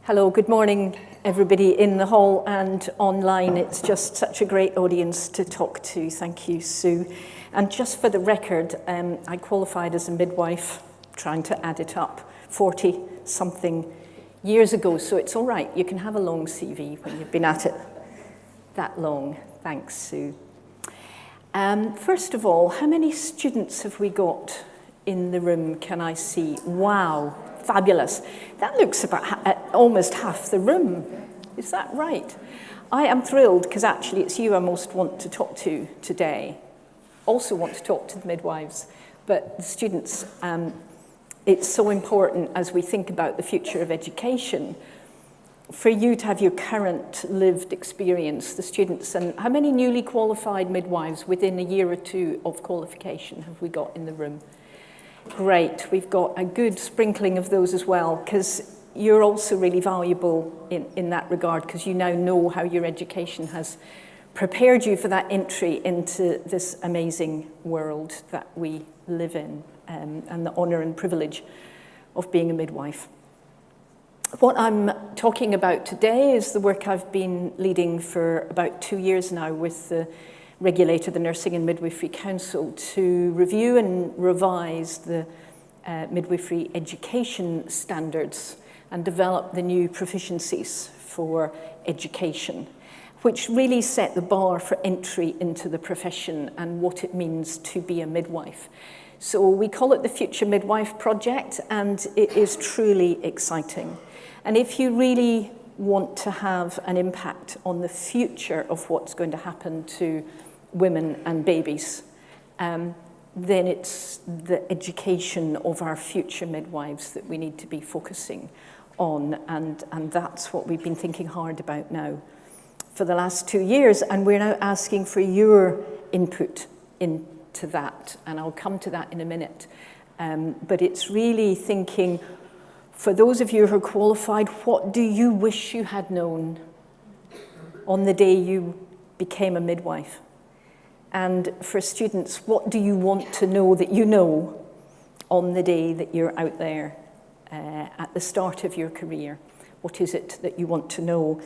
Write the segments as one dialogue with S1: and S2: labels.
S1: Hello, good morning everybody in the hall and online. It's just such a great audience to talk to. Thank you, Sue. And just for the record, I qualified as a midwife, trying to add it up, 40-something years ago, so it's all right. You can have a long CV when you've been at it that long. Thanks, Sue. First of all, how many students have we got in the room, can I see? Wow. Fabulous. That looks about almost half the room. Is that right? I am thrilled because actually it's you I most want to talk to today. Also want to talk to the midwives, but the students, it's so important as we think about the future of education for you to have your current lived experience, the students. And how many newly qualified midwives within a year or two of qualification have we got in the room? Great, we've got a good sprinkling of those as well, because you're also really valuable in that regard, because you now know how your education has prepared you for that entry into this amazing world that we live in, and the honour and privilege of being a midwife. What I'm talking about today is the work I've been leading for about 2 years now with the regulator, the Nursing and Midwifery Council, to review and revise the midwifery education standards and develop the new proficiencies for education, which really set the bar for entry into the profession and what it means to be a midwife. So we call it the Future Midwife Project, and it is truly exciting. And if you really want to have an impact on the future of what's going to happen to women and babies, then it's the education of our future midwives that we need to be focusing on, and that's what we've been thinking hard about now for the last 2 years, and we're now asking for your input into that, and I'll come to that in a minute. But it's really thinking, for those of you who are qualified, what do you wish you had known on the day you became a midwife? And for students, what do you want to know that you know on the day that you're out there at the start of your career? What is it that you want to know,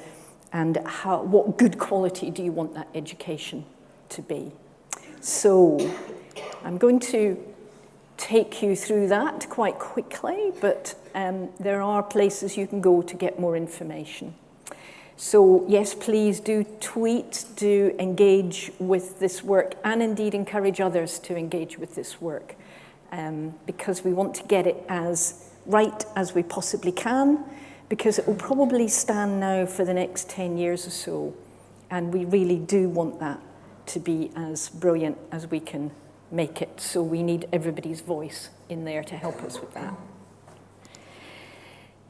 S1: and what good quality do you want that education to be? So I'm going to take you through that quite quickly, but there are places you can go to get more information. So yes, please do tweet, do engage with this work, and indeed encourage others to engage with this work, because we want to get it as right as we possibly can, because it will probably stand now for the next 10 years or so, and we really do want that to be as brilliant as we can make it. So we need everybody's voice in there to help us with that.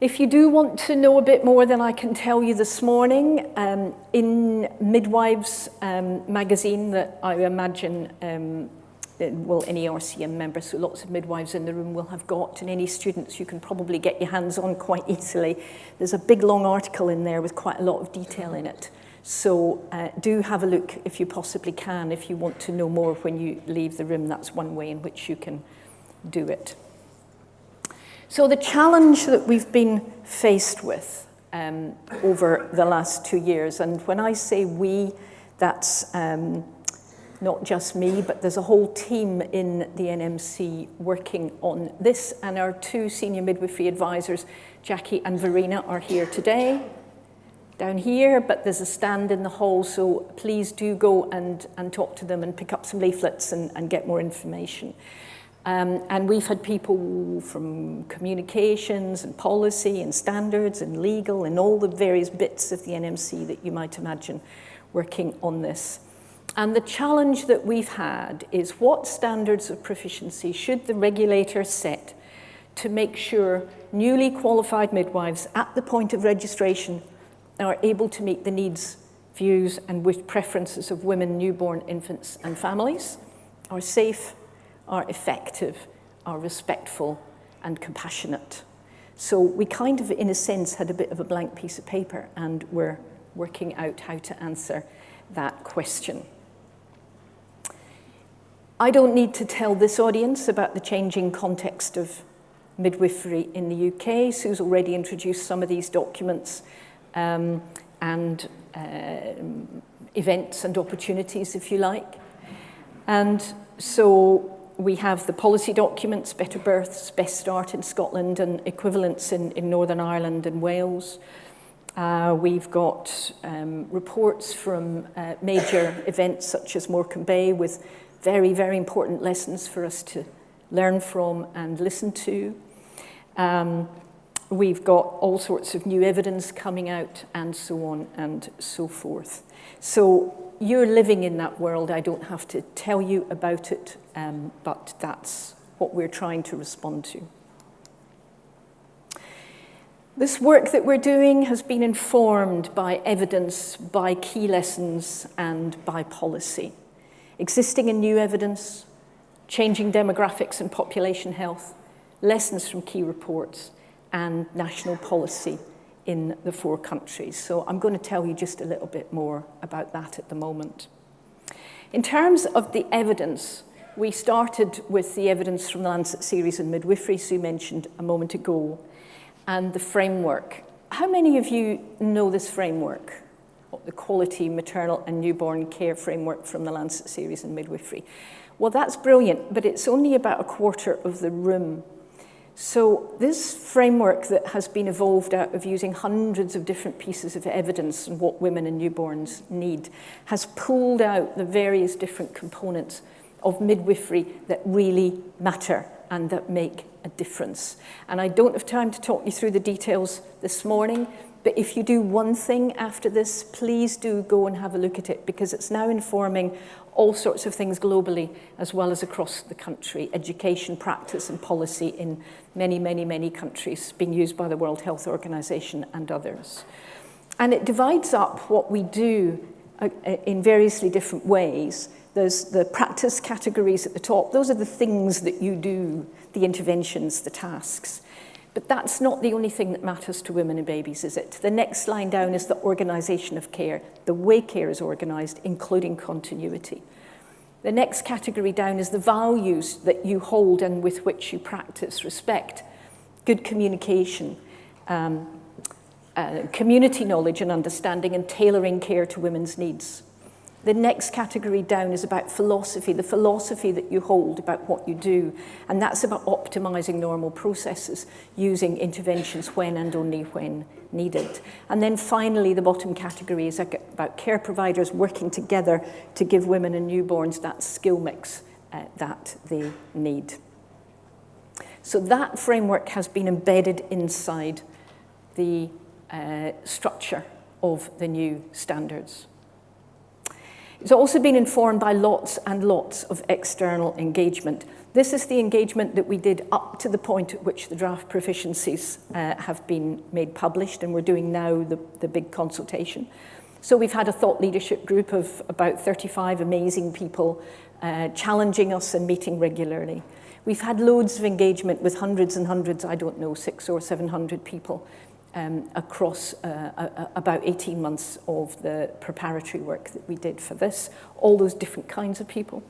S1: If you do want to know a bit more than I can tell you this morning, in Midwives magazine that I imagine any RCM member, so lots of midwives in the room will have got, and any students you can probably get your hands on quite easily. There's a big long article in there with quite a lot of detail in it. So do have a look if you possibly can, if you want to know more when you leave the room. That's one way in which you can do it. So the challenge that we've been faced with over the last 2 years, and when I say we, that's not just me, but there's a whole team in the NMC working on this, and our 2 senior midwifery advisors, Jackie and Verena, are here today, down here, but there's a stand in the hall, so please do go and talk to them and pick up some leaflets and get more information. And we've had people from communications and policy and standards and legal and all the various bits of the NMC that you might imagine working on this. And the challenge that we've had is, what standards of proficiency should the regulator set to make sure newly qualified midwives at the point of registration are able to meet the needs, views and preferences of women, newborn infants and families, are safe, are effective, are respectful and compassionate. So we kind of, in a sense, had a bit of a blank piece of paper, and we're working out how to answer that question. I don't need to tell this audience about the changing context of midwifery in the UK. Sue's already introduced some of these documents and events and opportunities, if you like. And so we have the policy documents, Better Births, Best Start in Scotland, and equivalents in Northern Ireland and Wales. We've got reports from major events such as Morecambe Bay with very, very important lessons for us to learn from and listen to. We've got all sorts of new evidence coming out and so on and so forth. So you're living in that world. I don't have to tell you about it, but that's what we're trying to respond to. This work that we're doing has been informed by evidence, by key lessons, and by policy. Existing and new evidence, changing demographics and population health, lessons from key reports, and national policy in the 4 countries. So I'm going to tell you just a little bit more about that at the moment. In terms of the evidence, we started with the evidence from the Lancet series in midwifery, Sue mentioned a moment ago, and the framework. How many of you know this framework, the Quality Maternal and Newborn Care Framework from the Lancet series in midwifery? Well, that's brilliant, but it's only about a quarter of the room. So this framework that has been evolved out of using hundreds of different pieces of evidence on what women and newborns need has pulled out the various different components of midwifery that really matter and that make a difference. And I don't have time to talk you through the details this morning, but if you do one thing after this, please do go and have a look at it, because it's now informing all sorts of things globally as well as across the country, education, practice and policy in many, many, many countries, being used by the World Health Organization and others. And it divides up what we do in variously different ways. There's the practice categories at the top. Those are the things that you do, the interventions, the tasks. But that's not the only thing that matters to women and babies, is it? The next line down is the organisation of care, the way care is organised, including continuity. The next category down is the values that you hold and with which you practice: respect, good communication, community knowledge and understanding, and tailoring care to women's needs. The next category down is about philosophy, the philosophy that you hold about what you do, and that's about optimizing normal processes, using interventions when and only when needed. And then finally, the bottom category is about care providers working together to give women and newborns that skill mix that they need. So that framework has been embedded inside the structure of the new standards. It's also been informed by lots and lots of external engagement. This is the engagement that we did up to the point at which the draft proficiencies have been made published, and we're doing now the big consultation. So we've had a thought leadership group of about 35 amazing people challenging us and meeting regularly. We've had loads of engagement with hundreds and hundreds, I don't know, 600 or 700 people across about 18 months of the preparatory work that we did for this, all those different kinds of people,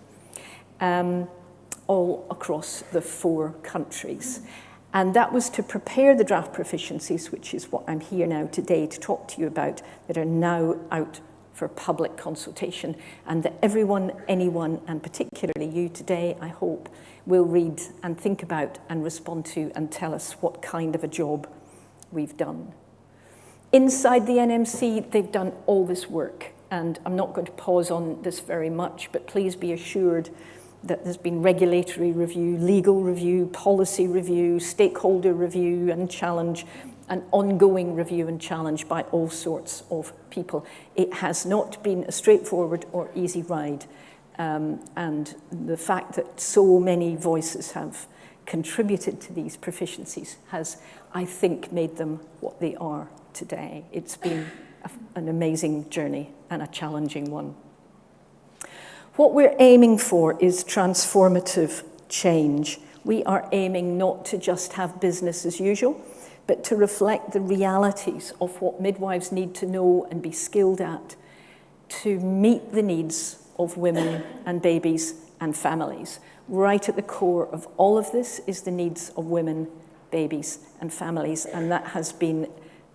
S1: all across the 4 countries. And that was to prepare the draft proficiencies, which is what I'm here now today to talk to you about, that are now out for public consultation, and that everyone, anyone, and particularly you today, I hope, will read and think about and respond to and tell us what kind of a job we've done. Inside the NMC, they've done all this work, and I'm not going to pause on this very much, but please be assured that there's been regulatory review, legal review, policy review, stakeholder review and challenge, and ongoing review and challenge by all sorts of people. It has not been a straightforward or easy ride, and the fact that so many voices have contributed to these proficiencies has, I think, made them what they are today. It's been an amazing journey and a challenging one. What we're aiming for is transformative change. We are aiming not to just have business as usual, but to reflect the realities of what midwives need to know and be skilled at to meet the needs of women and babies and families. Right at the core of all of this is the needs of women babies and families, and that has been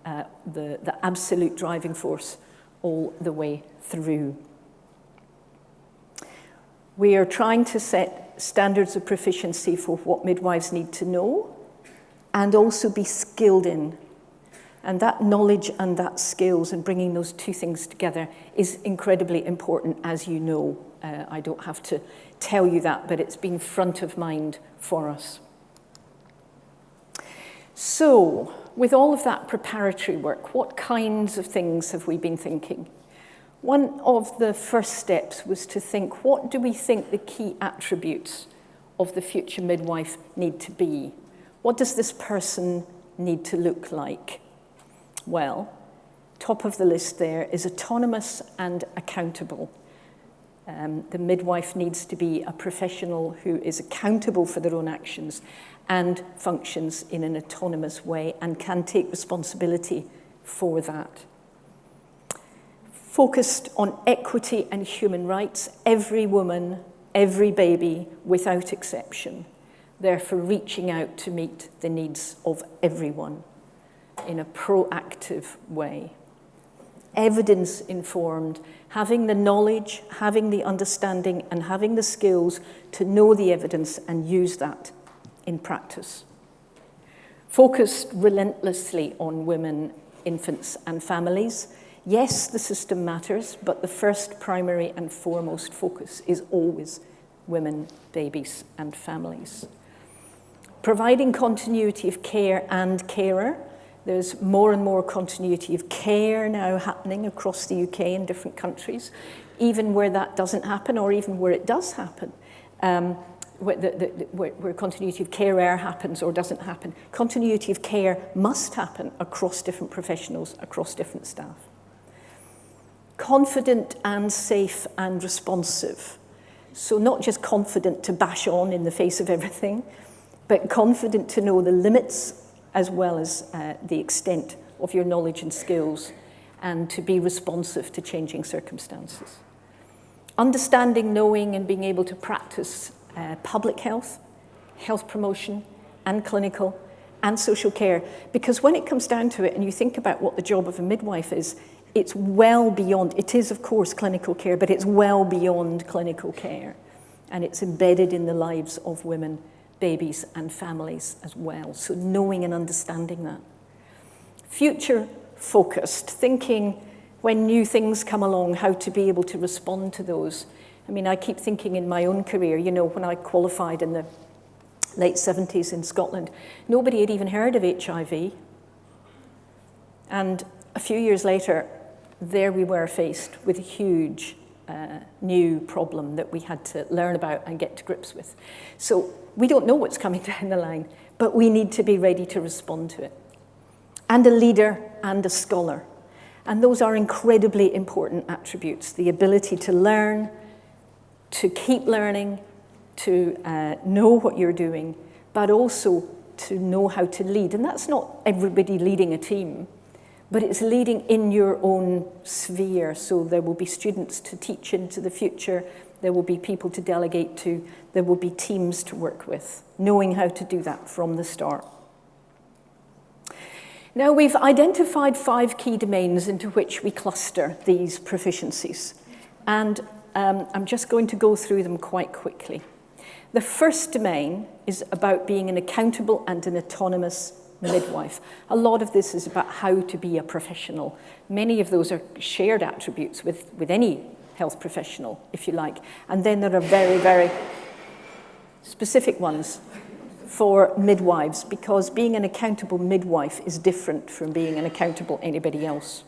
S1: the absolute driving force all the way through. We are trying to set standards of proficiency for what midwives need to know and also be skilled in. And that knowledge and that skills and bringing those two things together is incredibly important, as you know. I don't have to tell you that, but it's been front of mind for us. So, with all of that preparatory work, what kinds of things have we been thinking? One of the first steps was to think, what do we think the key attributes of the future midwife need to be? What does this person need to look like? Well, top of the list there is autonomous and accountable. The midwife needs to be a professional who is accountable for their own actions and functions in an autonomous way and can take responsibility for that. Focused on equity and human rights, every woman, every baby, without exception, therefore reaching out to meet the needs of everyone in a proactive way. Evidence-informed, having the knowledge, having the understanding, and having the skills to know the evidence and use that in practice. Focused relentlessly on women, infants, and families. Yes, the system matters, but the first primary and foremost focus is always women, babies, and families. Providing continuity of care and carer. There's more and more continuity of care now happening across the UK in different countries, even where that doesn't happen or even where it does happen, where continuity of care happens or doesn't happen. Continuity of care must happen across different professionals, across different staff. Confident and safe and responsive. So not just confident to bash on in the face of everything, but confident to know the limits as well as the extent of your knowledge and skills, and to be responsive to changing circumstances. Understanding, knowing, and being able to practice public health, health promotion, and clinical, and social care. Because when it comes down to it, and you think about what the job of a midwife is, it's well beyond, it is of course clinical care, but it's well beyond clinical care. And it's embedded in the lives of women, babies, and families as well. So knowing and understanding that. Future focused, thinking when new things come along, how to be able to respond to those. I mean, I keep thinking in my own career, you know, when I qualified in the late 70s in Scotland, nobody had even heard of HIV. And a few years later, there we were faced with a huge new problem that we had to learn about and get to grips with. So we don't know what's coming down the line, but we need to be ready to respond to it. And a leader and a scholar. And those are incredibly important attributes. The ability to learn, to keep learning, to know what you're doing, but also to know how to lead. And that's not everybody leading a team, but it's leading in your own sphere. So there will be students to teach into the future, there will be people to delegate to, there will be teams to work with, knowing how to do that from the start. Now we've identified 5 key domains into which we cluster these proficiencies. And I'm just going to go through them quite quickly. The first domain is about being an accountable and an autonomous midwife. A lot of this is about how to be a professional. Many of those are shared attributes with any health professional, if you like. And then there are very, very specific ones for midwives, because being an accountable midwife is different from being an accountable anybody else.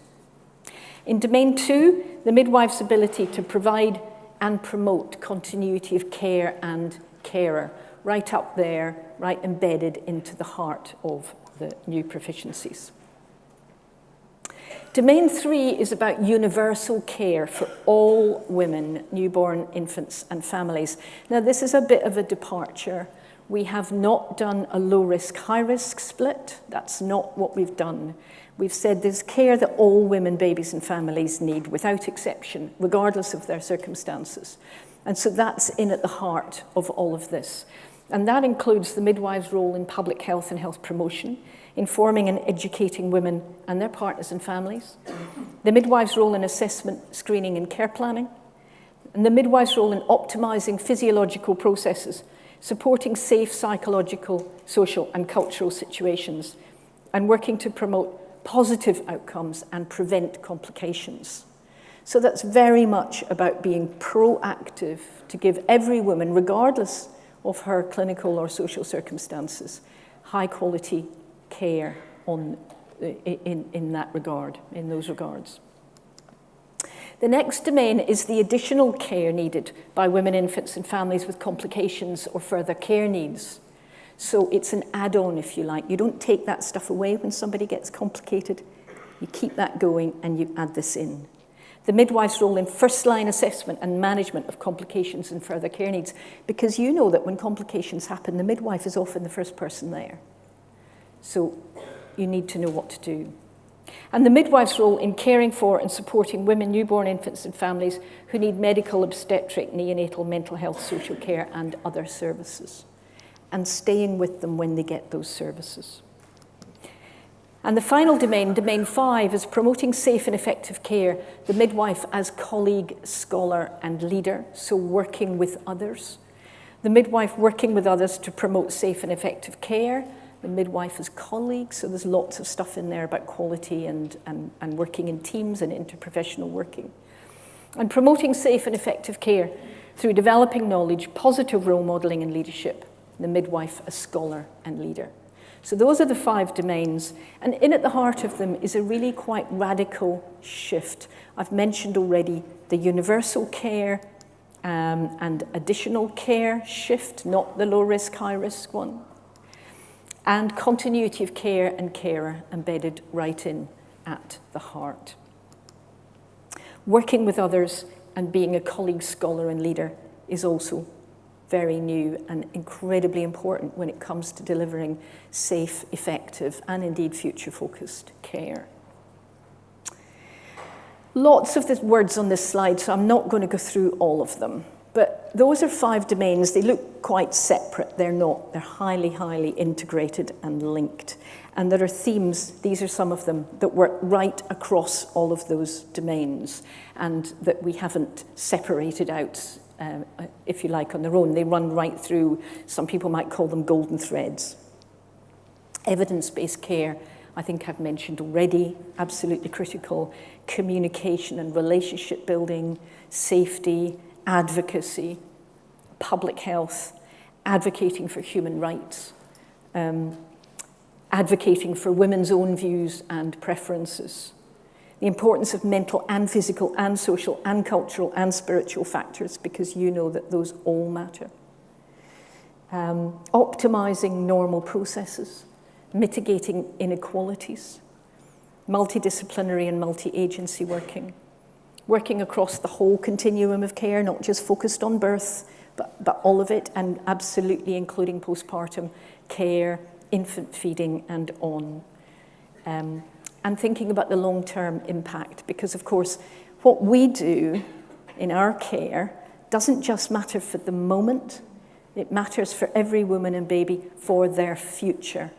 S1: In domain 2, the midwife's ability to provide and promote continuity of care and carer, right up there, right embedded into the heart of the new proficiencies. Domain 3 is about universal care for all women, newborn infants and families. Now this is a bit of a departure. We have not done a low-risk, high-risk split. That's not what we've done. We've said there's care that all women, babies and families need without exception, regardless of their circumstances. And so that's in at the heart of all of this. And that includes the midwife's role in public health and health promotion, informing and educating women and their partners and families, the midwife's role in assessment, screening and care planning, and the midwife's role in optimizing physiological processes, supporting safe psychological, social and cultural situations, and working to promote positive outcomes and prevent complications. So that's very much about being proactive to give every woman, regardless of her clinical or social circumstances, high quality care in that regard, in those regards. The next domain is the additional care needed by women, infants and families with complications or further care needs. So it's an add-on, if you like. You don't take that stuff away when somebody gets complicated. You keep that going and you add this in. The midwife's role in first-line assessment and management of complications and further care needs, because you know that when complications happen, the midwife is often the first person there. So you need to know what to do. And the midwife's role in caring for and supporting women, newborn infants and families who need medical, obstetric, neonatal, mental health, social care and other services, and staying with them when they get those services. And the final domain, domain 5, is promoting safe and effective care, the midwife as colleague, scholar and leader, so working with others. The midwife working with others to promote safe and effective care, the midwife as colleague, so there's lots of stuff in there about quality and working in teams and interprofessional working. And promoting safe and effective care through developing knowledge, positive role modelling and leadership, the midwife as scholar and leader. So those are the 5 domains, and in at the heart of them is a really quite radical shift. I've mentioned already the universal care and additional care shift, not the low risk, high risk one, and continuity of care and carer embedded right in at the heart. Working with others and being a colleague, scholar and leader is also very new and incredibly important when it comes to delivering safe, effective, and indeed future-focused care. Lots of the words on this slide, so I'm not going to go through all of them, but those are 5 domains. They look quite separate. They're not. They're highly, highly integrated and linked. And there are themes, these are some of them, that work right across all of those domains and that we haven't separated out if you like, on their own. They run right through, some people might call them golden threads. Evidence-based care, I think I've mentioned already, absolutely critical. Communication and relationship building, safety, advocacy, public health, advocating for human rights, advocating for women's own views and preferences, the importance of mental and physical and social and cultural and spiritual factors, because you know that those all matter. Optimizing normal processes, mitigating inequalities, multidisciplinary and multi-agency working, working across the whole continuum of care, not just focused on birth, but all of it, and absolutely including postpartum care, infant feeding and on. And thinking about the long-term impact, because of course what we do in our care doesn't just matter for the moment, it matters for every woman and baby for their future.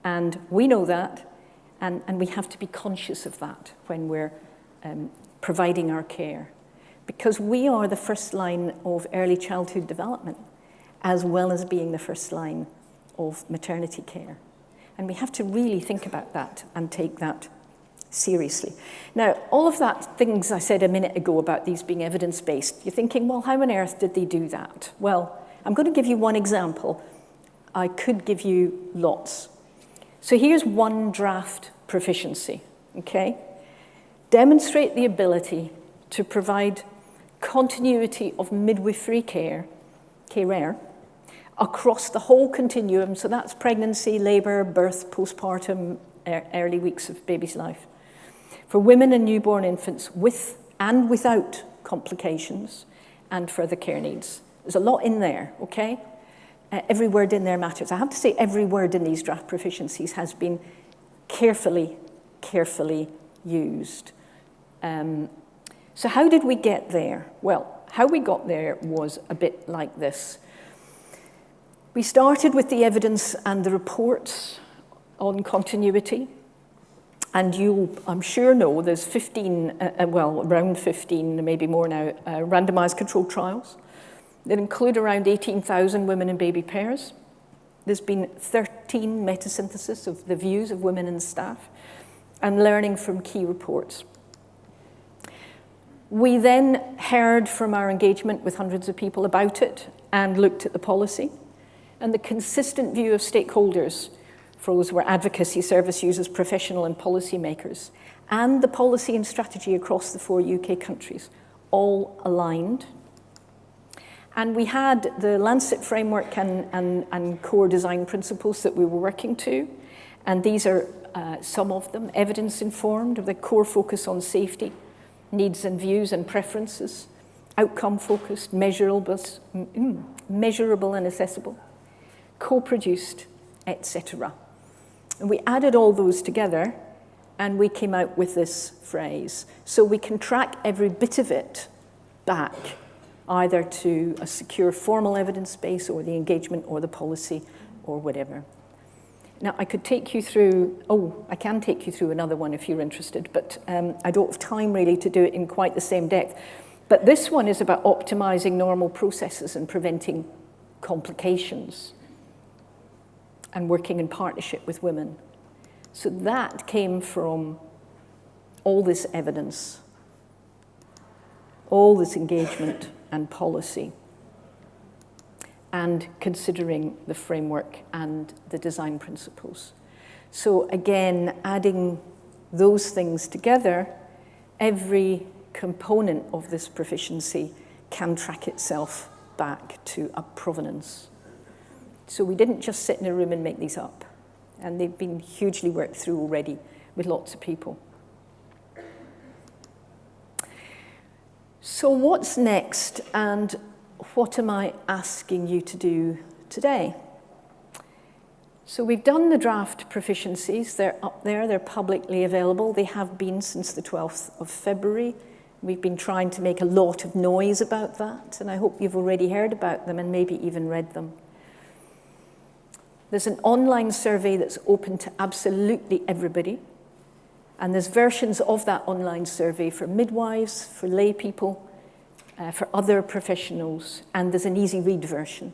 S1: And we know that, and we have to be conscious of that when we're providing our care, because we are the first line of early childhood development, as well as being the first line of maternity care. And we have to really think about that and take that seriously. Now, all of that things I said a minute ago about these being evidence-based, you're thinking, well, how on earth did they do that? Well, I'm going to give you one example. I could give you lots. So here's one draft proficiency, okay? Demonstrate the ability to provide continuity of midwifery care, across the whole continuum, so that's pregnancy, labour, birth, postpartum, early weeks of baby's life, for women and newborn infants with and without complications and further care needs. There's a lot in there, okay? Every word in there matters. I have to say every word in these draft proficiencies has been carefully used. So how did we get there? Well, how we got there was a bit like this. We started with the evidence and the reports on continuity. And you, I'm sure, know there's 15, around 15, maybe more now, randomized controlled trials that include around 18,000 women and baby pairs. There's been 13 metasynthesis of the views of women and staff and learning from key reports. We then heard from our engagement with hundreds of people about it and looked at the policy. And the consistent view of stakeholders for those were advocacy, service users, professional and policy makers, and the policy and strategy across the 4 UK countries, all aligned. And we had the Lancet framework and core design principles that we were working to, and these are some of them, evidence-informed, with a core focus on safety, needs and views and preferences, outcome-focused, measurable and accessible, co-produced, etc. And we added all those together and we came out with this phrase. So we can track every bit of it back, either to a secure formal evidence base or the engagement or the policy or whatever. Now I could take you through, I can take you through another one if you're interested, but I don't have time really to do it in quite the same depth. But this one is about optimizing normal processes and preventing complications and working in partnership with women. So that came from all this evidence, all this engagement and policy, and considering the framework and the design principles. So again, adding those things together, every component of this proficiency can track itself back to a provenance. So we didn't just sit in a room and make these up. And they've been hugely worked through already with lots of people. So what's next, and what am I asking you to do today? So we've done the draft proficiencies. They're up there. They're publicly available. They have been since the 12th of February. We've been trying to make a lot of noise about that, and I hope you've already heard about them and maybe even read them. There's an online survey that's open to absolutely everybody, and there's versions of that online survey for midwives, for lay people, for other professionals, and there's an easy read version.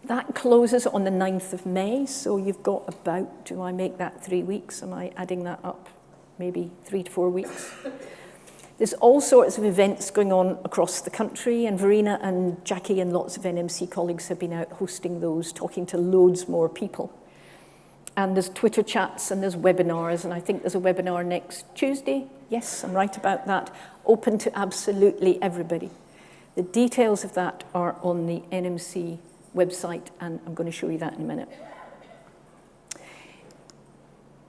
S1: That closes on the 9th of May, so you've got about, do I make that 3 weeks? Am I adding that up? Maybe 3 to 4 weeks. There's all sorts of events going on across the country, and Verena and Jackie and lots of NMC colleagues have been out hosting those, talking to loads more people. And there's Twitter chats and there's webinars, and I think there's a webinar next Tuesday. Yes, I'm right about that. Open to absolutely everybody. The details of that are on the NMC website, and I'm going to show you that in a minute.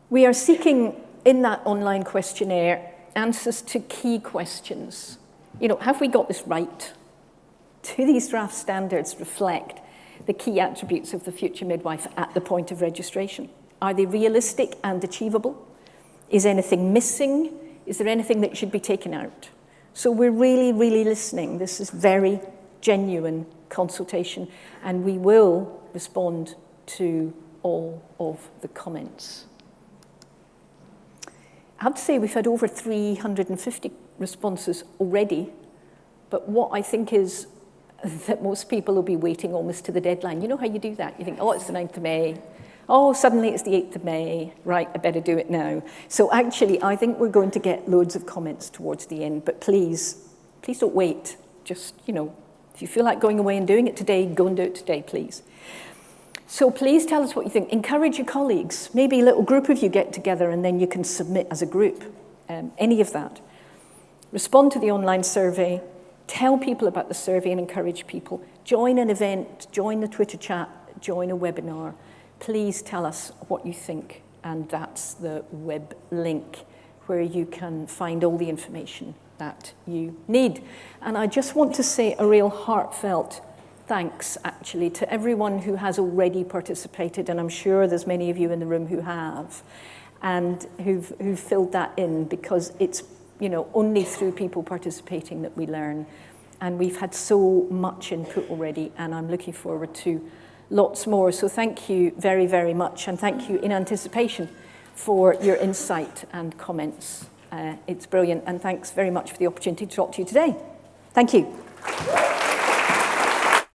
S1: We are seeking in that online questionnaire answers to key questions. You know, have we got this right? Do these draft standards reflect the key attributes of the future midwife at the point of registration? Are they realistic and achievable? Is anything missing? Is there anything that should be taken out? So we're really, really listening. This is very genuine consultation, and we will respond to all of the comments. I have to say we've had over 350 responses already, but what I think is that most people will be waiting almost to the deadline. You know how you do that? You think, oh, it's the 9th of May. Oh, suddenly it's the 8th of May. Right, I better do it now. So actually, I think we're going to get loads of comments towards the end, but please don't wait. Just, you know, if you feel like going away and doing it today, go and do it today, please. So please tell us what you think. Encourage your colleagues. Maybe a little group of you get together and then you can submit as a group, any of that. Respond to the online survey. Tell people about the survey and encourage people. Join an event, join the Twitter chat, join a webinar. Please tell us what you think, and that's the web link where you can find all the information that you need. And I just want to say a real heartfelt thanks, actually, to everyone who has already participated, and I'm sure there's many of you in the room who have, and who've filled that in, because it's, you know, only through people participating that we learn. and we've had so much input already, and I'm looking forward to lots more. So thank you very, very much, and thank you in anticipation for your insight and comments. It's brilliant, and thanks very much for the opportunity to talk to you today. Thank you.